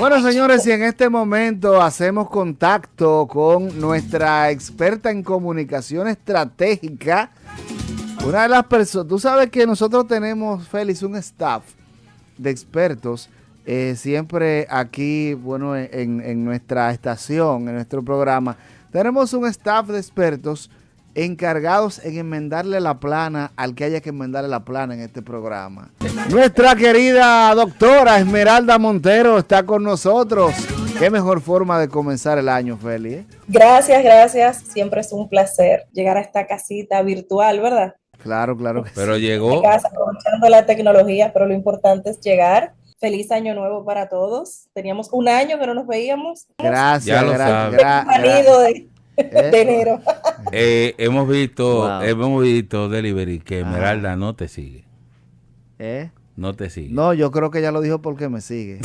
Bueno, señores, y en este momento hacemos contacto con nuestra experta en comunicación estratégica. Una de las personas, tú sabes que nosotros tenemos, Félix, un staff de expertos siempre aquí, bueno, en nuestra estación, en nuestro programa. Tenemos un staff de expertos encargados en enmendarle la plana al que haya que enmendarle la plana en este programa. Nuestra querida doctora Esmeralda Montero está con nosotros. Qué mejor forma de comenzar el año, Feli, ¿eh? Gracias. Siempre es un placer llegar a esta casita virtual, ¿verdad? Claro, claro que Pero sí. llegó. Casa, aprovechando la tecnología, pero lo importante es llegar. Feliz año nuevo para todos. Teníamos un año que no nos veíamos. Gracias, Ya lo sabe. De enero. Hemos Wow. visto Delivery que Ajá. Esmeralda no te sigue. ¿Eh? No te sigue. No, yo creo que ya lo dijo porque me sigue.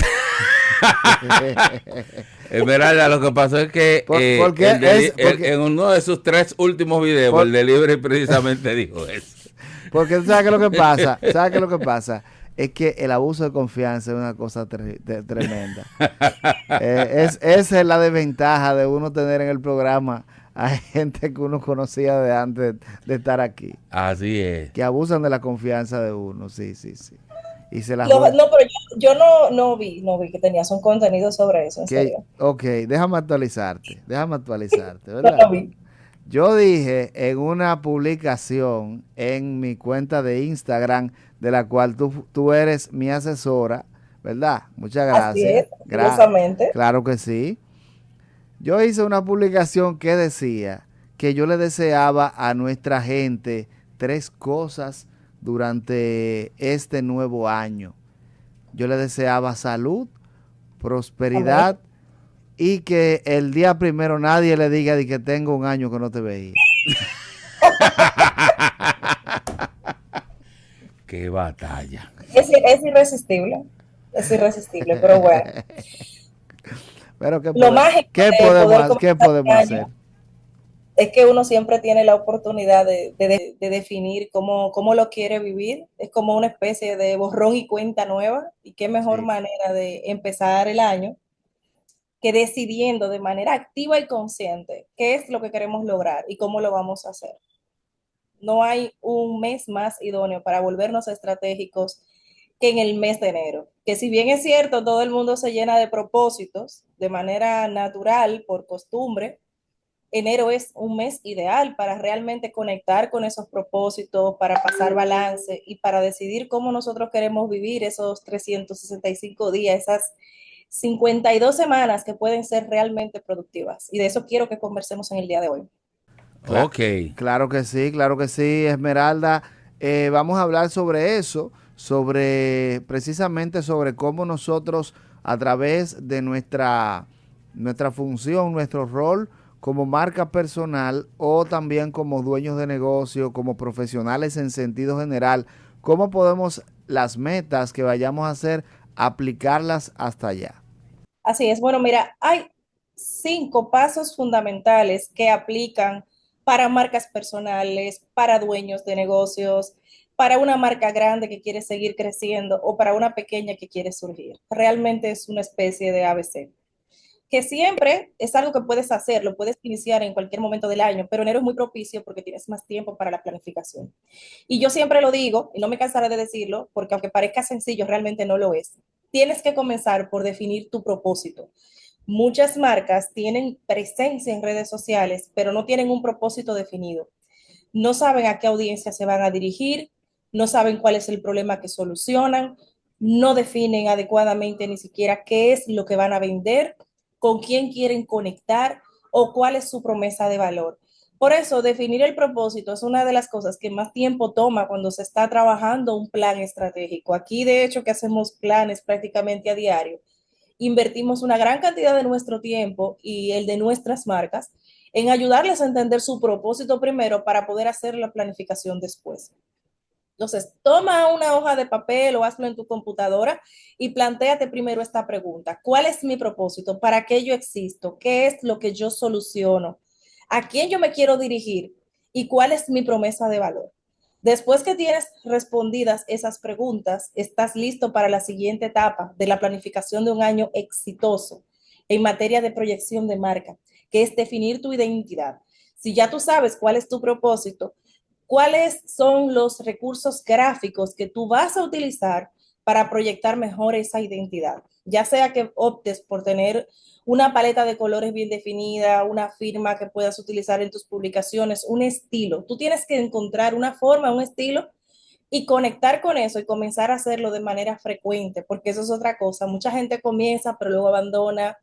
Esmeralda, lo que pasó es que porque en uno de sus 3 últimos videos, el Delivery precisamente dijo eso. Porque tú sabes qué es lo que pasa. ¿Sabes qué es lo que pasa? Es que el abuso de confianza es una cosa tremenda. Esa es la desventaja de uno tener en el programa a gente que uno conocía de antes de estar aquí. Así es. Que abusan de la confianza de uno, sí. Y se la No, pero yo no vi que tenías un contenido sobre eso, en serio. Ok, déjame actualizarte, No ¿verdad? lo vi. Yo dije en una publicación en mi cuenta de Instagram, de la cual tú eres mi asesora, ¿verdad? Muchas gracias. Así es, Claro que sí. Yo hice una publicación que decía que yo le deseaba a nuestra gente 3 cosas durante este nuevo año. Yo le deseaba salud, prosperidad y que el día primero nadie le diga de que tengo un año que no te veía. Qué batalla. Es irresistible, pero bueno. Pero ¿qué podemos hacer? Es que uno siempre tiene la oportunidad de definir cómo lo quiere vivir. Es como una especie de borrón y cuenta nueva. Y qué mejor manera de empezar el año que decidiendo de manera activa y consciente qué es lo que queremos lograr y cómo lo vamos a hacer. No hay un mes más idóneo para volvernos estratégicos que en el mes de enero. Que si bien es cierto, todo el mundo se llena de propósitos de manera natural, por costumbre, enero es un mes ideal para realmente conectar con esos propósitos, para pasar balance y para decidir cómo nosotros queremos vivir esos 365 días, esas 52 semanas que pueden ser realmente productivas. Y de eso quiero que conversemos en el día de hoy. Ok. Claro que sí, Esmeralda. Vamos a hablar sobre eso, precisamente sobre cómo nosotros a través de nuestra función, nuestro rol como marca personal o también como dueños de negocio, como profesionales en sentido general, cómo podemos las metas que vayamos a hacer, aplicarlas hasta allá. Así es. Bueno, mira, hay 5 pasos fundamentales que aplican para marcas personales, para dueños de negocios, para una marca grande que quiere seguir creciendo o para una pequeña que quiere surgir. Realmente es una especie de ABC. Que siempre es algo que puedes hacer, lo puedes iniciar en cualquier momento del año, pero enero es muy propicio porque tienes más tiempo para la planificación. Y yo siempre lo digo, y no me cansaré de decirlo, porque aunque parezca sencillo, realmente no lo es. Tienes que comenzar por definir tu propósito. Muchas marcas tienen presencia en redes sociales, pero no tienen un propósito definido. No saben a qué audiencia se van a dirigir, no saben cuál es el problema que solucionan, no definen adecuadamente ni siquiera qué es lo que van a vender, con quién quieren conectar o cuál es su promesa de valor. Por eso, definir el propósito es una de las cosas que más tiempo toma cuando se está trabajando un plan estratégico. Aquí, de hecho, que hacemos planes prácticamente a diario, invertimos una gran cantidad de nuestro tiempo y el de nuestras marcas en ayudarles a entender su propósito primero para poder hacer la planificación después. Entonces, toma una hoja de papel o hazlo en tu computadora y plantéate primero esta pregunta. ¿Cuál es mi propósito? ¿Para qué yo existo? ¿Qué es lo que yo soluciono? ¿A quién yo me quiero dirigir? ¿Y cuál es mi promesa de valor? Después que tienes respondidas esas preguntas, estás listo para la siguiente etapa de la planificación de un año exitoso en materia de proyección de marca, que es definir tu identidad. Si ya tú sabes cuál es tu propósito, cuáles son los recursos gráficos que tú vas a utilizar para proyectar mejor esa identidad, ya sea que optes por tener una paleta de colores bien definida, una firma que puedas utilizar en tus publicaciones, un estilo. Tú tienes que encontrar una forma, un estilo y conectar con eso y comenzar a hacerlo de manera frecuente, porque eso es otra cosa. Mucha gente comienza, pero luego abandona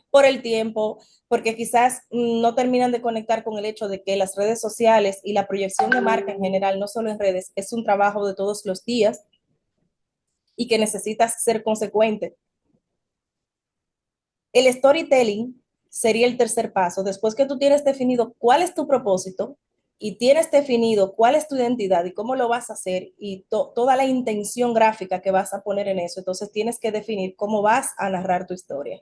por el tiempo, porque quizás no terminan de conectar con el hecho de que las redes sociales y la proyección de marca en general, no solo en redes, es un trabajo de todos los días y que necesitas ser consecuente. El storytelling sería el tercer paso. Después que tú tienes definido cuál es tu propósito y tienes definido cuál es tu identidad y cómo lo vas a hacer y toda la intención gráfica que vas a poner en eso, entonces tienes que definir cómo vas a narrar tu historia.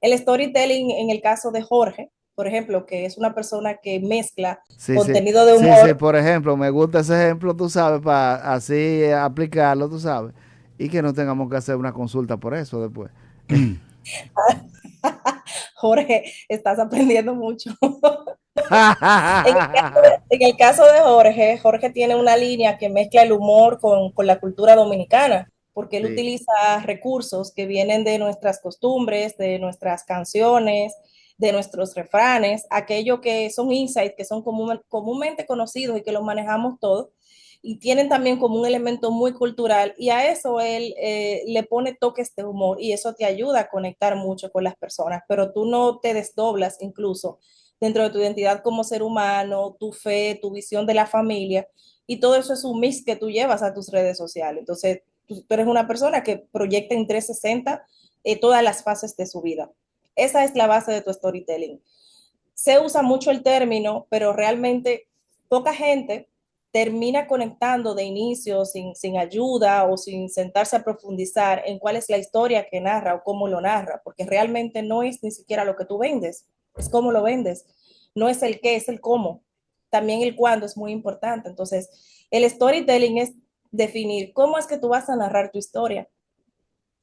El storytelling en el caso de Jorge, por ejemplo, que es una persona que mezcla Sí, sí, contenido de sí, sí, humor. por ejemplo, me gusta ese ejemplo, tú sabes, para así aplicarlo, tú sabes, y que no tengamos que hacer una consulta por eso después. Jorge, estás aprendiendo mucho. En el caso de Jorge, Jorge tiene una línea que mezcla el humor con la cultura dominicana, porque él Sí, utiliza recursos que vienen de nuestras costumbres, de nuestras canciones, de nuestros refranes, aquello que son insights que son comúnmente conocidos y que los manejamos todos, y tienen también como un elemento muy cultural, y a eso él le pone toques de humor, y eso te ayuda a conectar mucho con las personas, pero tú no te desdoblas incluso dentro de tu identidad como ser humano, tu fe, tu visión de la familia, y todo eso es un mix que tú llevas a tus redes sociales. Entonces, tú eres una persona que proyecta en 360 todas las fases de su vida. Esa es la base de tu storytelling. Se usa mucho el término, pero realmente poca gente termina conectando de inicio sin ayuda o sin sentarse a profundizar en cuál es la historia que narra o cómo lo narra, porque realmente no es ni siquiera lo que tú vendes, es cómo lo vendes, no es el qué, es el cómo. También el cuándo es muy importante. Entonces, el storytelling es definir cómo es que tú vas a narrar tu historia,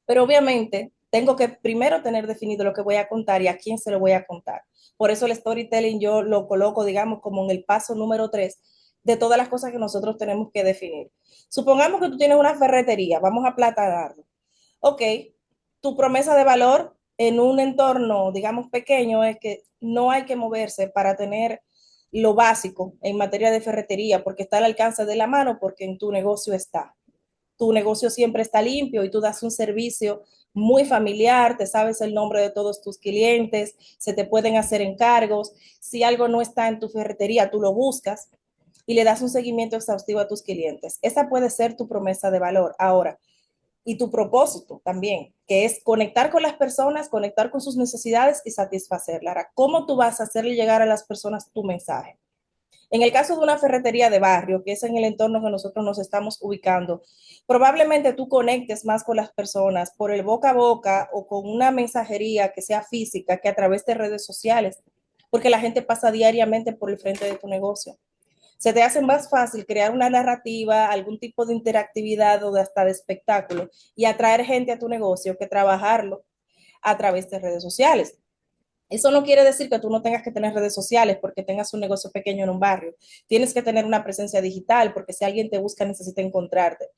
pero obviamente tengo que primero tener definido lo que voy a contar y a quién se lo voy a contar. Por eso el storytelling yo lo coloco, digamos, como en el paso número 3 de todas las cosas que nosotros tenemos que definir. Supongamos que tú tienes una ferretería, vamos a platanarlo. Ok, tu promesa de valor en un entorno, digamos, pequeño es que no hay que moverse para tener lo básico en materia de ferretería, porque está al alcance de la mano, porque en tu negocio está. Tu negocio siempre está limpio y tú das un servicio muy familiar, te sabes el nombre de todos tus clientes, se te pueden hacer encargos. Si algo no está en tu ferretería, tú lo buscas y le das un seguimiento exhaustivo a tus clientes. Esa puede ser tu promesa de valor. Ahora, y tu propósito también, que es conectar con las personas, conectar con sus necesidades y satisfacerlas. Ahora, ¿cómo tú vas a hacerle llegar a las personas tu mensaje? En el caso de una ferretería de barrio, que es en el entorno que nosotros nos estamos ubicando, probablemente tú conectes más con las personas por el boca a boca o con una mensajería que sea física que a través de redes sociales, porque la gente pasa diariamente por el frente de tu negocio. Se te hace más fácil crear una narrativa, algún tipo de interactividad o de hasta de espectáculo y atraer gente a tu negocio que trabajarlo a través de redes sociales. Eso no quiere decir que tú no tengas que tener redes sociales porque tengas un negocio pequeño en un barrio. Tienes que tener una presencia digital porque si alguien te busca necesita encontrarte.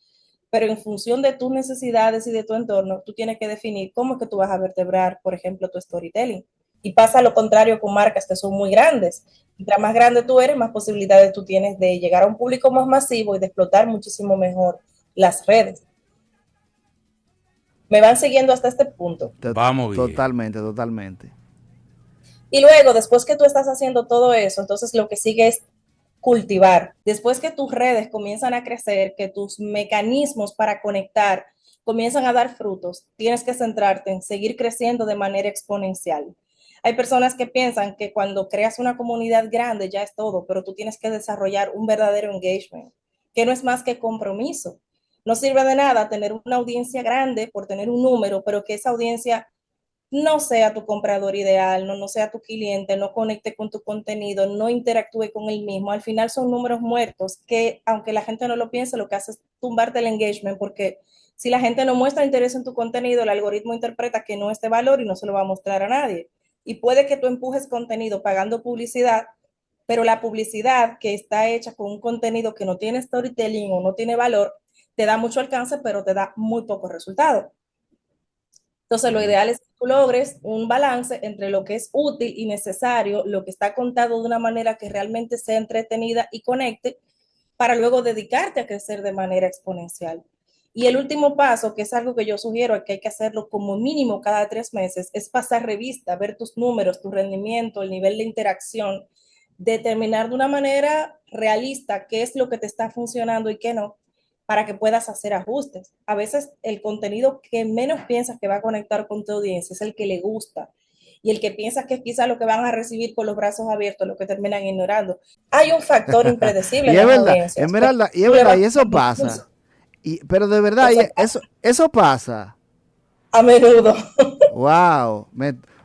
Pero en función de tus necesidades y de tu entorno, tú tienes que definir cómo es que tú vas a vertebrar, por ejemplo, tu storytelling. Y pasa lo contrario con marcas que son muy grandes. Mientras más grande tú eres, más posibilidades tú tienes de llegar a un público más masivo y de explotar muchísimo mejor las redes. ¿Me van siguiendo hasta este punto? Vamos bien. totalmente, totalmente. Y luego, después que tú estás haciendo todo eso, entonces lo que sigue es cultivar. Después que tus redes comienzan a crecer, que tus mecanismos para conectar comienzan a dar frutos, tienes que centrarte en seguir creciendo de manera exponencial. Hay personas que piensan que cuando creas una comunidad grande ya es todo, pero tú tienes que desarrollar un verdadero engagement, que no es más que compromiso. No sirve de nada tener una audiencia grande por tener un número, pero que esa audiencia no sea tu comprador ideal, no sea tu cliente, no conecte con tu contenido, no interactúe con el mismo. Al final son números muertos que, aunque la gente no lo piense, lo que hace es tumbarte el engagement, porque si la gente no muestra interés en tu contenido, el algoritmo interpreta que no es de valor y no se lo va a mostrar a nadie. Y puede que tú empujes contenido pagando publicidad, pero la publicidad que está hecha con un contenido que no tiene storytelling o no tiene valor, te da mucho alcance, pero te da muy poco resultado. Entonces, lo ideal es que tú logres un balance entre lo que es útil y necesario, lo que está contado de una manera que realmente sea entretenida y conecte, para luego dedicarte a crecer de manera exponencial. Y el último paso, que es algo que yo sugiero, que hay que hacerlo como mínimo cada 3 meses, es pasar revista, ver tus números, tu rendimiento, el nivel de interacción, determinar de una manera realista qué es lo que te está funcionando y qué no, para que puedas hacer ajustes. A veces el contenido que menos piensas que va a conectar con tu audiencia es el que le gusta. Y el que piensa que quizá lo que van a recibir con los brazos abiertos, lo que terminan ignorando. Hay un factor impredecible Y en es las verdad, audiencias. y es verdad, y eso pasa. Pero de verdad, eso pasa. A menudo. Wow.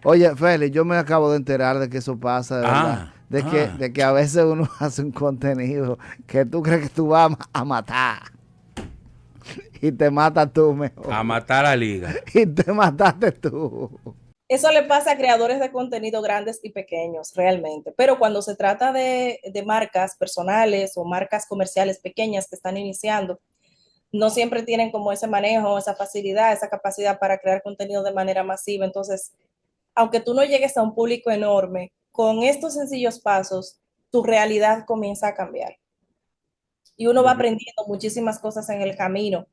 Oye, Félix, yo me acabo de enterar de que eso pasa, de verdad. De que a veces uno hace un contenido que tú crees que tú vas a matar. Y te matas tú mejor. A matar a la liga. Y te mataste tú. Eso le pasa a creadores de contenido grandes y pequeños, realmente. Pero cuando se trata de marcas personales o marcas comerciales pequeñas que están iniciando, no siempre tienen como ese manejo, esa facilidad, esa capacidad para crear contenido de manera masiva. Entonces, aunque tú no llegues a un público enorme, con estos sencillos pasos, tu realidad comienza a cambiar. Y uno va aprendiendo muchísimas cosas en el camino.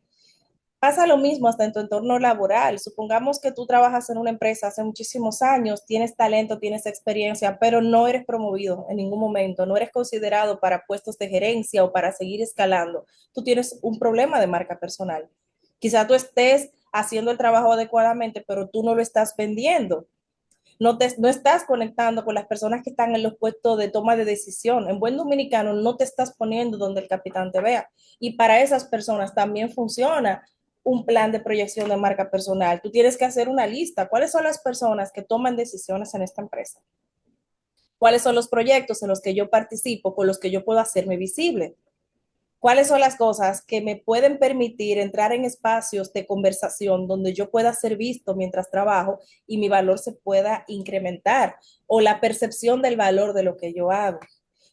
Pasa lo mismo hasta en tu entorno laboral. Supongamos que tú trabajas en una empresa hace muchísimos años, tienes talento, tienes experiencia, pero no eres promovido en ningún momento, no eres considerado para puestos de gerencia o para seguir escalando. Tú tienes un problema de marca personal. Quizá tú estés haciendo el trabajo adecuadamente, pero tú no lo estás vendiendo. No estás conectando con las personas que están en los puestos de toma de decisión. En buen dominicano, no te estás poniendo donde el capitán te vea. Y para esas personas también funciona un plan de proyección de marca personal. Tú tienes que hacer una lista. ¿Cuáles son las personas que toman decisiones en esta empresa? ¿Cuáles son los proyectos en los que yo participo, con los que yo puedo hacerme visible? ¿Cuáles son las cosas que me pueden permitir entrar en espacios de conversación donde yo pueda ser visto mientras trabajo y mi valor se pueda incrementar? O la percepción del valor de lo que yo hago.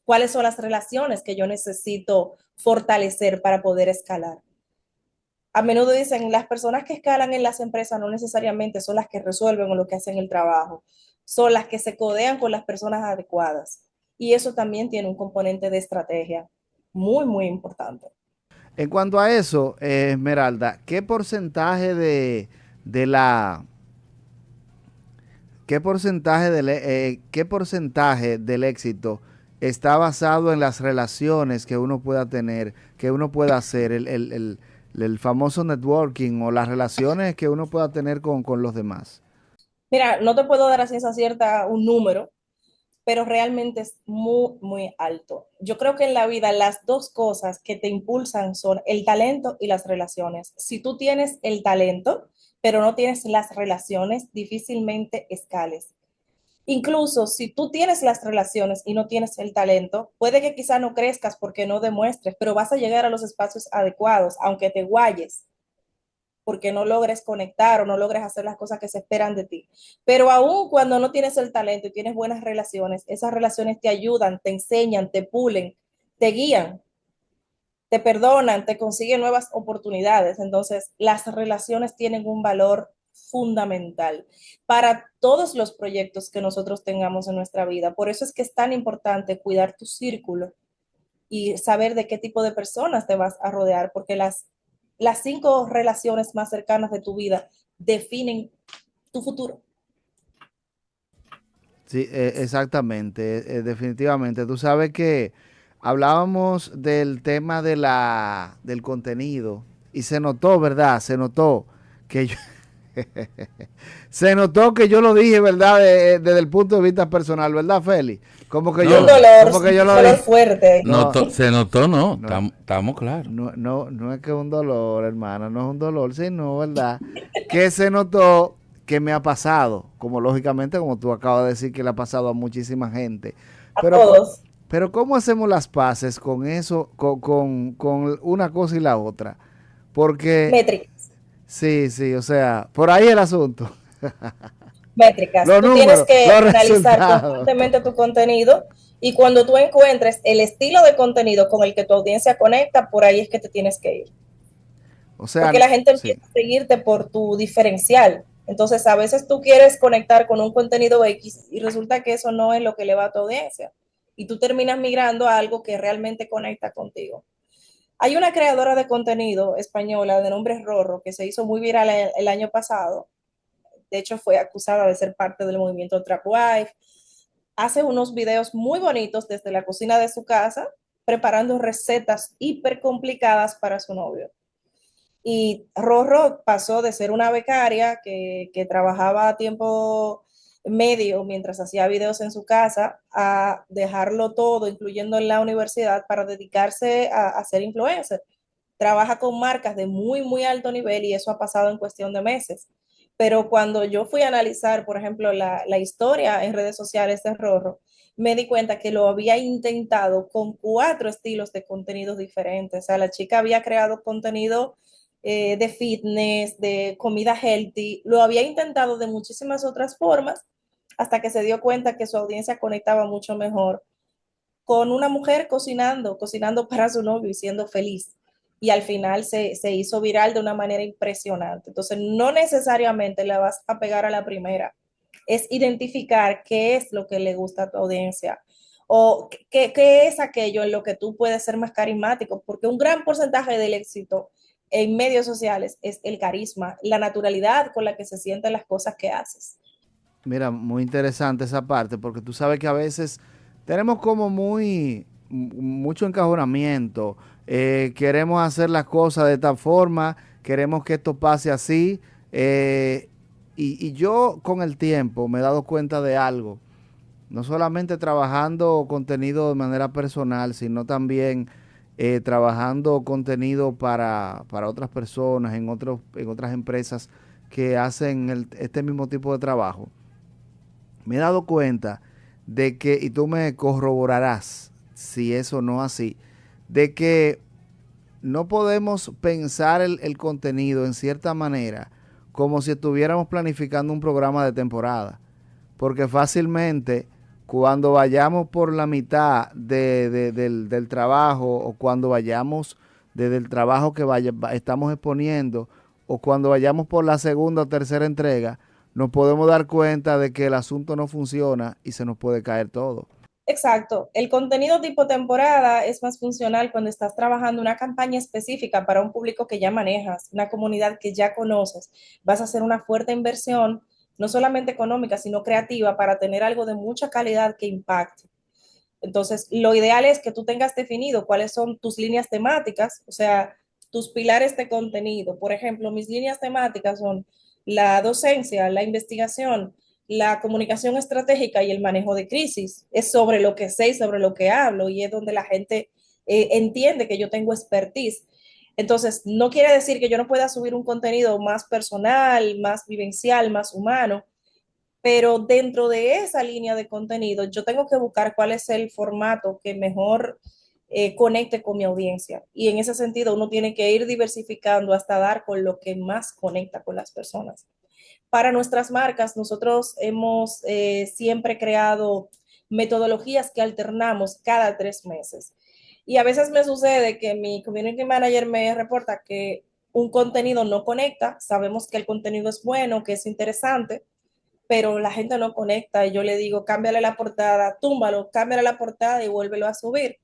¿Cuáles son las relaciones que yo necesito fortalecer para poder escalar? A menudo dicen, las personas que escalan en las empresas no necesariamente son las que resuelven o lo que hacen el trabajo, son las que se codean con las personas adecuadas. Y eso también tiene un componente de estrategia muy, muy importante. En cuanto a eso, Esmeralda, ¿qué porcentaje de la... ¿Qué porcentaje del éxito está basado en las relaciones que uno pueda tener, que uno pueda hacer, el famoso networking o las relaciones que uno pueda tener con los demás? Mira, no te puedo dar a ciencia cierta un número, pero realmente es muy, muy alto. Yo creo que en la vida las dos cosas que te impulsan son el talento y las relaciones. Si tú tienes el talento, pero no tienes las relaciones, difícilmente escales. Incluso si tú tienes las relaciones y no tienes el talento, puede que quizá no crezcas porque no demuestres, pero vas a llegar a los espacios adecuados, aunque te guayes, porque no logres conectar o no logres hacer las cosas que se esperan de ti. Pero aún cuando no tienes el talento y tienes buenas relaciones, esas relaciones te ayudan, te enseñan, te pulen, te guían, te perdonan, te consiguen nuevas oportunidades. Entonces, las relaciones tienen un valor fundamental para todos los proyectos que nosotros tengamos en nuestra vida. Por eso es que es tan importante cuidar tu círculo y saber de qué tipo de personas te vas a rodear, porque las 5 relaciones más cercanas de tu vida definen tu futuro. Sí, exactamente, definitivamente. Tú sabes que hablábamos del tema del contenido y se notó, ¿verdad? Se notó que yo, se notó que yo lo dije, ¿verdad? Desde el punto de vista personal, ¿verdad, Félix? Como que un dolor, como que yo un lo dolor dije. fuerte. Se notó, no, estamos claros. No es que un dolor, hermana, no es un dolor, sino, ¿verdad? Que que me ha pasado, como lógicamente, como tú acabas de decir, que le ha pasado a muchísima gente. A Pero, todos. pero ¿cómo hacemos las paces con eso, con una cosa y la otra? Porque, Métricas. sí, sí, o sea, por ahí el asunto. Métricas. Los Tú tienes números, que los analizar resultados. constantemente tu contenido y cuando tú encuentres el estilo de contenido con el que tu audiencia conecta, por ahí es que te tienes que ir. O sea, Porque la gente sí. empieza a seguirte por tu diferencial. Entonces, a veces tú quieres conectar con un contenido X y resulta que eso no es lo que le va a tu audiencia. Y tú terminas migrando a algo que realmente conecta contigo. Hay una creadora de contenido española de nombre Rorro que se hizo muy viral el año pasado. De hecho, fue acusada de ser parte del movimiento Trap Wife. Hace unos videos muy bonitos desde la cocina de su casa, preparando recetas hiper complicadas para su novio. Y Rorro pasó de ser una becaria que trabajaba a tiempo medio mientras hacía videos en su casa a dejarlo todo, incluyendo en la universidad, para dedicarse a ser influencer. Trabaja con marcas de muy, muy alto nivel y eso ha pasado en cuestión de meses. Pero cuando yo fui a analizar, por ejemplo, la historia en redes sociales de Rorro, me di cuenta que lo había intentado con 4 estilos de contenidos diferentes. O sea, la chica había creado contenido de fitness, de comida healthy, lo había intentado de muchísimas otras formas hasta que se dio cuenta que su audiencia conectaba mucho mejor con una mujer cocinando, cocinando para su novio y siendo feliz. Y al final se hizo viral de una manera impresionante. Entonces, no necesariamente la vas a pegar a la primera. Es identificar qué es lo que le gusta a tu audiencia o qué es aquello en lo que tú puedes ser más carismático, porque un gran porcentaje del éxito en medios sociales es el carisma, la naturalidad con la que se sienten las cosas que haces. Mira, muy interesante esa parte, porque tú sabes que a veces tenemos como mucho encajonamiento. Queremos hacer las cosas de esta forma, queremos que esto pase así. Y yo con el tiempo me he dado cuenta de algo, no solamente trabajando contenido de manera personal, sino también trabajando contenido para otras personas en otras empresas que hacen este mismo tipo de trabajo. Me he dado cuenta de que, y tú me corroborarás si eso no es así, de que no podemos pensar el contenido en cierta manera como si estuviéramos planificando un programa de temporada. Porque fácilmente cuando vayamos por la mitad del trabajo o cuando vayamos desde el trabajo que estamos exponiendo o cuando vayamos por la segunda o tercera entrega, nos podemos dar cuenta de que el asunto no funciona y se nos puede caer todo. Exacto. El contenido tipo temporada es más funcional cuando estás trabajando una campaña específica para un público que ya manejas, una comunidad que ya conoces. Vas a hacer una fuerte inversión, no solamente económica, sino creativa, para tener algo de mucha calidad que impacte. Entonces, lo ideal es que tú tengas definido cuáles son tus líneas temáticas, o sea, tus pilares de contenido. Por ejemplo, mis líneas temáticas son la docencia, la investigación, la comunicación estratégica y el manejo de crisis. Es sobre lo que sé y sobre lo que hablo y es donde la gente entiende que yo tengo expertise. Entonces, no quiere decir que yo no pueda subir un contenido más personal, más vivencial, más humano, pero dentro de esa línea de contenido yo tengo que buscar cuál es el formato que mejor conecte con mi audiencia. Y en ese sentido uno tiene que ir diversificando hasta dar con lo que más conecta con las personas. Para nuestras marcas, nosotros hemos siempre creado metodologías que alternamos cada 3 meses. Y a veces me sucede que mi community manager me reporta que un contenido no conecta, sabemos que el contenido es bueno, que es interesante, pero la gente no conecta y yo le digo, cámbiale la portada, túmbalo, cámbiale la portada y vuélvelo a subir,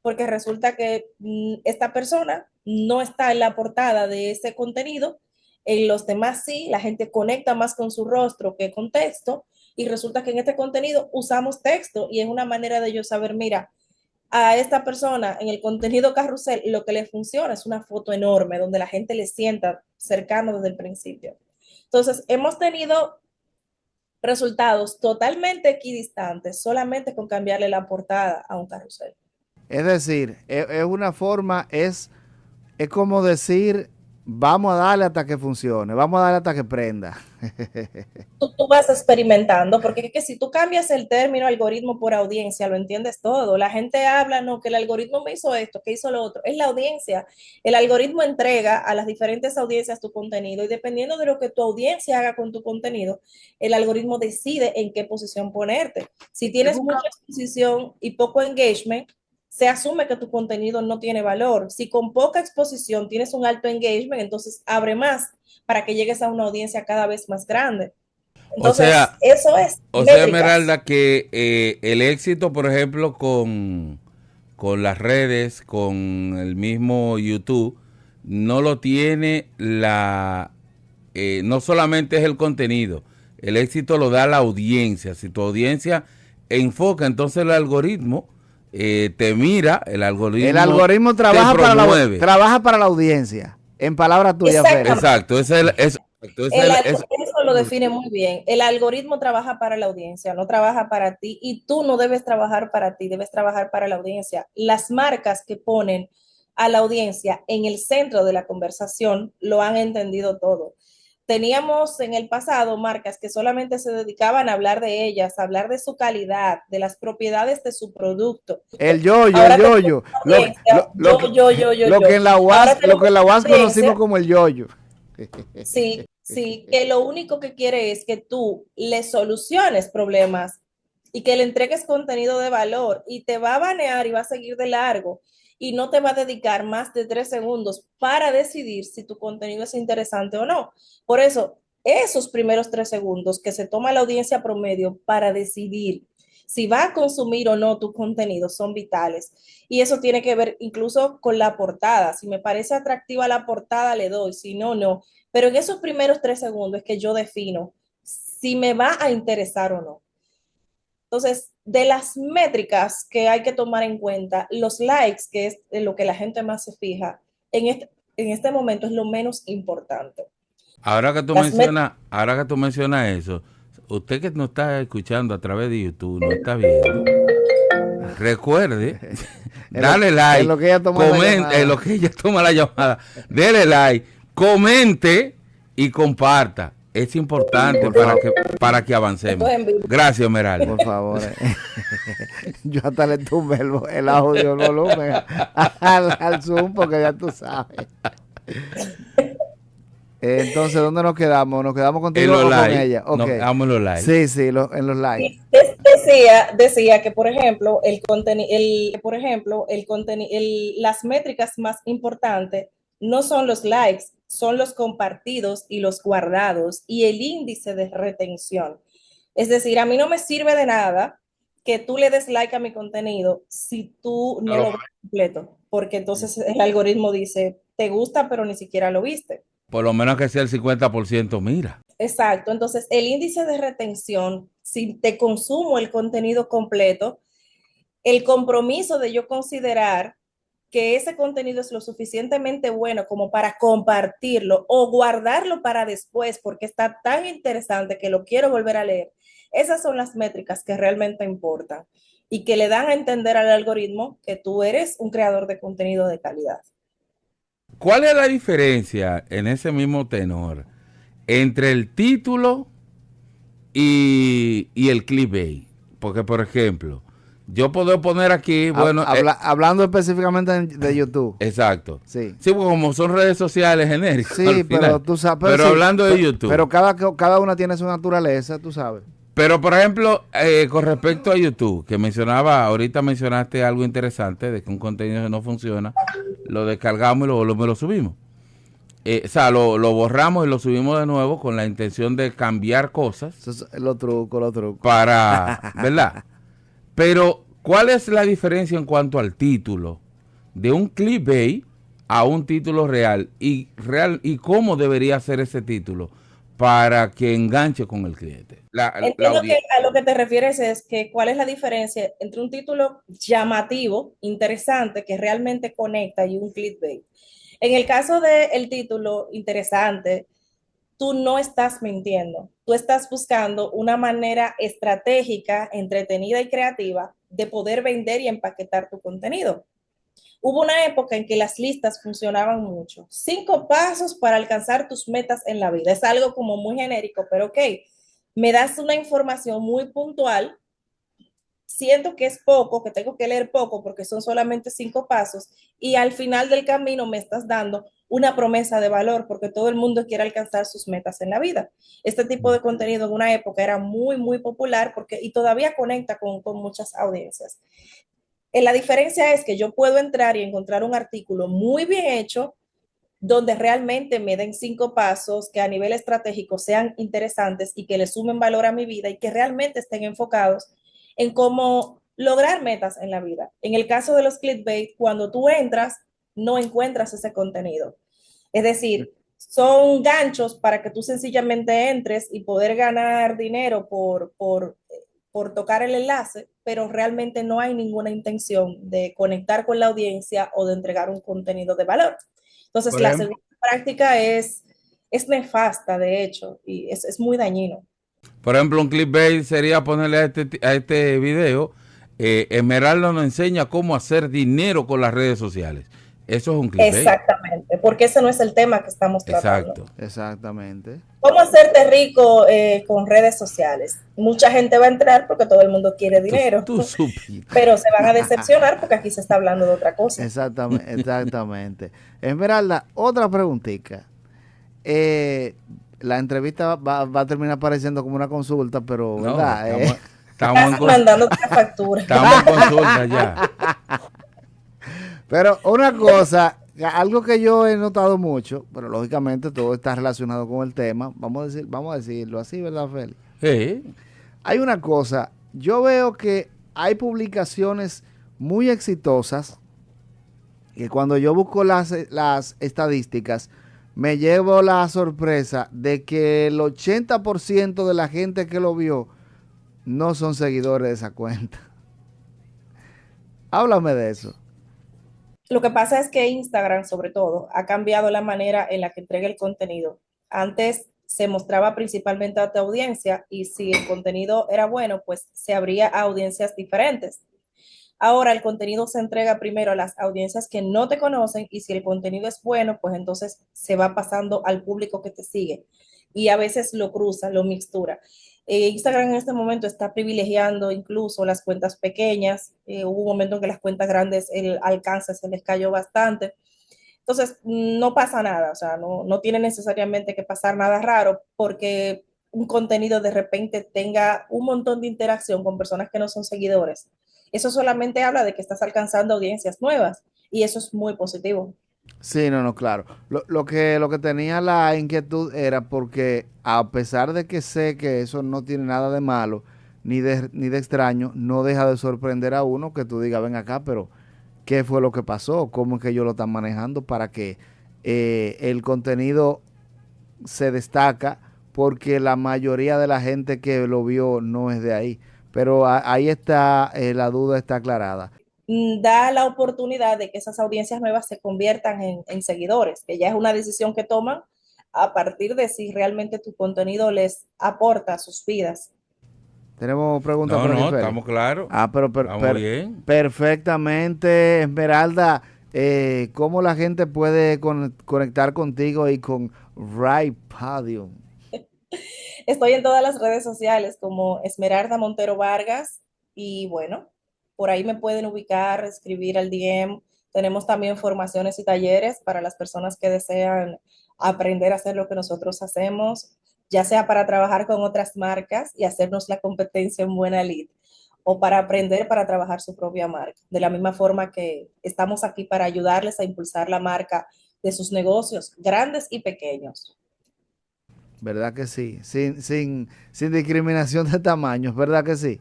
porque resulta que esta persona no está en la portada de ese contenido, en los demás sí, la gente conecta más con su rostro que con texto y resulta que en este contenido usamos texto y es una manera de yo saber, mira, a esta persona en el contenido carrusel lo que le funciona es una foto enorme donde la gente le sienta cercano desde el principio. Entonces, hemos tenido resultados totalmente equidistantes solamente con cambiarle la portada a un carrusel. Es decir, es una forma, es como decir vamos a darle hasta que funcione, vamos a darle hasta que prenda. Tú vas experimentando, porque es que si tú cambias el término algoritmo por audiencia, lo entiendes todo. La gente habla, no, que el algoritmo me hizo esto, que hizo lo otro. Es la audiencia. El algoritmo entrega a las diferentes audiencias tu contenido y dependiendo de lo que tu audiencia haga con tu contenido, el algoritmo decide en qué posición ponerte. Si tienes mucha exposición y poco engagement, se asume que tu contenido no tiene valor. Si con poca exposición tienes un alto engagement, entonces abre más para que llegues a una audiencia cada vez más grande. O Entonces, sea, eso es o sea, métricas. Esmeralda, que el éxito, por ejemplo, con las redes, con el mismo YouTube, no lo tiene no solamente es el contenido, el éxito lo da la audiencia. Si tu audiencia enfoca, entonces el algoritmo te mira, el El algoritmo algoritmo te promueve. trabaja para la audiencia. En palabras tuyas, Félix. Exactamente. Exacto, El algoritmo lo define muy bien. El algoritmo trabaja para la audiencia, no trabaja para ti y tú no debes trabajar para ti, debes trabajar para la audiencia. Las marcas que ponen a la audiencia en el centro de la conversación lo han entendido todo. Teníamos en el pasado marcas que solamente se dedicaban a hablar de ellas, a hablar de su calidad, de las propiedades de su producto. El yoyo, el Ahora tenemos yoyo. una audiencia, Lo que en la UAS conocimos audiencia. como el yoyo. Sí, sí, que lo único que quiere es que tú le soluciones problemas y que le entregues contenido de valor y te va a banear y va a seguir de largo y no te va a dedicar más de 3 segundos para decidir si tu contenido es interesante o no. Por eso, esos primeros 3 segundos que se toma la audiencia promedio para decidir si va a consumir o no tu contenido son vitales. Y eso tiene que ver incluso con la portada. Si me parece atractiva la portada, le doy. Si no, no. Pero en esos primeros 3 segundos es que yo defino si me va a interesar o no. Entonces, de las métricas que hay que tomar en cuenta, los likes, que es en lo que la gente más se fija, en este momento es lo menos importante. Las métricas. Ahora que tú mencionas eso, usted que nos está escuchando a través de YouTube, nos está viendo, recuerde, dale En like, lo que ella toma la comente, en lo llamada. que ella toma la llamada, dele like, comente y comparta. Es importante Por favor, para que Esto avancemos. es en vivo. Gracias, Meralda. por favor. Yo hasta le tumbé el audio, el volumen al Zoom porque ya tú sabes. Entonces, ¿dónde nos quedamos? ¿Nos quedamos En contigo los o con likes, ella? Ok. nos damos los likes. Sí, sí, en los likes. Decía que, por ejemplo, las métricas más importantes no son los likes, son los compartidos y los guardados y el índice de retención. Es decir, a mí no me sirve de nada que tú le des like a mi contenido si tú no lo ves completo, porque entonces el algoritmo dice, te gusta, pero ni siquiera lo viste. Por lo menos que sea el 50%, mira. Exacto, entonces el índice de retención, si te consumo el contenido completo, el compromiso de yo considerar que ese contenido es lo suficientemente bueno como para compartirlo o guardarlo para después porque está tan interesante que lo quiero volver a leer. Esas son las métricas que realmente importan y que le dan a entender al algoritmo que tú eres un creador de contenido de calidad. ¿Cuál es la diferencia en ese mismo tenor entre el título y el clickbait? Porque, por ejemplo, yo puedo poner aquí, bueno, Hablando específicamente de YouTube. exacto. Sí. Sí, porque como son redes sociales genéricas. Sí, al final. pero tú sabes. Pero sí, hablando de YouTube. Pero cada una tiene su naturaleza, tú sabes. Pero, por ejemplo, con respecto a YouTube, que ahorita mencionaste algo interesante de que un contenido no funciona, lo descargamos y lo subimos. O sea, lo borramos y lo subimos de nuevo con la intención de cambiar cosas. Eso es los trucos. Para, ¿verdad? Pero, ¿cuál es la diferencia en cuanto al título de un clickbait a un título real? Y cómo debería ser ese título para que enganche con el cliente. Entiendo que a lo que te refieres es que cuál es la diferencia entre un título llamativo, interesante, que realmente conecta y un clickbait. En el caso del título interesante, tú no estás mintiendo, tú estás buscando una manera estratégica, entretenida y creativa de poder vender y empaquetar tu contenido. Hubo una época en que las listas funcionaban mucho. 5 pasos para alcanzar tus metas en la vida. Es algo como muy genérico, pero ok, me das una información muy puntual. Siento que es poco, que tengo que leer poco porque son solamente 5 pasos y al final del camino me estás dando una promesa de valor porque todo el mundo quiere alcanzar sus metas en la vida. Este tipo de contenido en una época era muy, muy popular porque, y todavía conecta con muchas audiencias. La diferencia es que yo puedo entrar y encontrar un artículo muy bien hecho donde realmente me den 5 pasos que a nivel estratégico sean interesantes y que le sumen valor a mi vida y que realmente estén enfocados en cómo lograr metas en la vida. En el caso de los clickbait, cuando tú entras, no encuentras ese contenido. Es decir, son ganchos para que tú sencillamente entres y poder ganar dinero por tocar el enlace, pero realmente no hay ninguna intención de conectar con la audiencia o de entregar un contenido de valor. Entonces, Por la ejemplo, segunda práctica es nefasta, de hecho, y es muy dañino. por ejemplo, un clickbait sería ponerle a este video, Esmeralda nos enseña cómo hacer dinero con las redes sociales. Eso es un clickbait. Exactamente, porque ese no es el tema que estamos tratando. Exacto. Exactamente. ¿Cómo hacerte rico con redes sociales? Mucha gente va a entrar porque todo el mundo quiere dinero, Tú supiste. pero se van a decepcionar porque aquí se está hablando de otra cosa. Exactamente, exactamente. Esmeralda, otra preguntita. La entrevista va a terminar pareciendo como una consulta, pero, No, ¿verdad? estamos Mandándote la factura. estamos en consulta ya. Pero una cosa, algo que yo he notado mucho, pero lógicamente todo está relacionado con el tema, vamos a decirlo así, ¿verdad, Félix? Sí. Hay una cosa, yo veo que hay publicaciones muy exitosas que cuando yo busco las estadísticas, me llevo la sorpresa de que el 80% de la gente que lo vio no son seguidores de esa cuenta. Háblame de eso. Lo que pasa es que Instagram, sobre todo, ha cambiado la manera en la que entrega el contenido. Antes se mostraba principalmente a tu audiencia y si el contenido era bueno, pues se abría a audiencias diferentes. Ahora el contenido se entrega primero a las audiencias que no te conocen y si el contenido es bueno, pues entonces se va pasando al público que te sigue y a veces lo cruza, lo mixtura. Instagram en este momento está privilegiando incluso las cuentas pequeñas. Hubo un momento en que las cuentas grandes el alcance se les cayó bastante. Entonces, no pasa nada, o sea, no tiene necesariamente que pasar nada raro porque un contenido de repente tenga un montón de interacción con personas que no son seguidores. Eso solamente habla de que estás alcanzando audiencias nuevas y eso es muy positivo. Sí, no, claro. Lo que tenía la inquietud era porque a pesar de que sé que eso no tiene nada de malo ni de extraño, no deja de sorprender a uno que tú digas, ven acá, pero ¿qué fue lo que pasó? ¿Cómo es que ellos lo están manejando para que el contenido se destaca? Porque la mayoría de la gente que lo vio no es de ahí. Pero ahí está, la duda está aclarada. Da la oportunidad de que esas audiencias nuevas se conviertan en seguidores, que ya es una decisión que toman a partir de si realmente tu contenido les aporta a sus vidas. Tenemos preguntas No, por aquí, no, Félix. estamos claros. Pero Estamos bien. perfectamente, Esmeralda. ¿Cómo la gente puede conectar contigo y con Ray Podium? Estoy en todas las redes sociales como Esmeralda Montero Vargas y bueno, por ahí me pueden ubicar, escribir al DM. Tenemos también formaciones y talleres para las personas que desean aprender a hacer lo que nosotros hacemos, ya sea para trabajar con otras marcas y hacernos la competencia en buena lid, o para aprender para trabajar su propia marca. De la misma forma que estamos aquí para ayudarles a impulsar la marca de sus negocios, grandes y pequeños. ¿Verdad que sí? Sin discriminación de tamaños, ¿verdad que sí?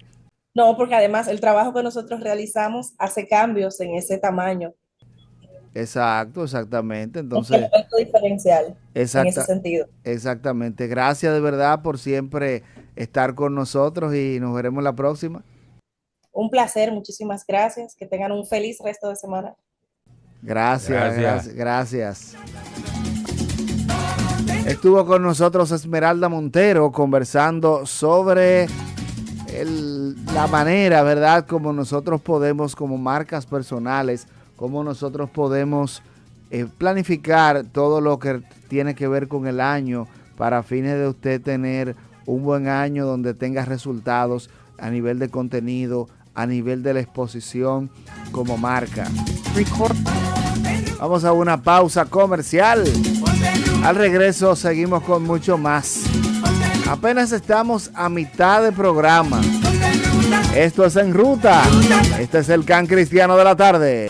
No, porque además el trabajo que nosotros realizamos hace cambios en ese tamaño, Exacto, exactamente. un Entonces, elemento diferencial en ese exacta, sentido. exactamente. Gracias de verdad por siempre estar con nosotros y nos veremos la próxima. Un placer, muchísimas gracias, que tengan un feliz resto de semana. Gracias, Gracias. gracias. Estuvo con nosotros Esmeralda Montero conversando sobre la manera, ¿verdad?, como nosotros podemos, como marcas personales, cómo nosotros podemos planificar todo lo que tiene que ver con el año para fines de usted tener un buen año donde tenga resultados a nivel de contenido, a nivel de la exposición como marca. Vamos a una pausa comercial. Al regreso seguimos con mucho más. Apenas estamos a mitad de programa. Esto es En Ruta. Este es el Can Cristiano de la Tarde.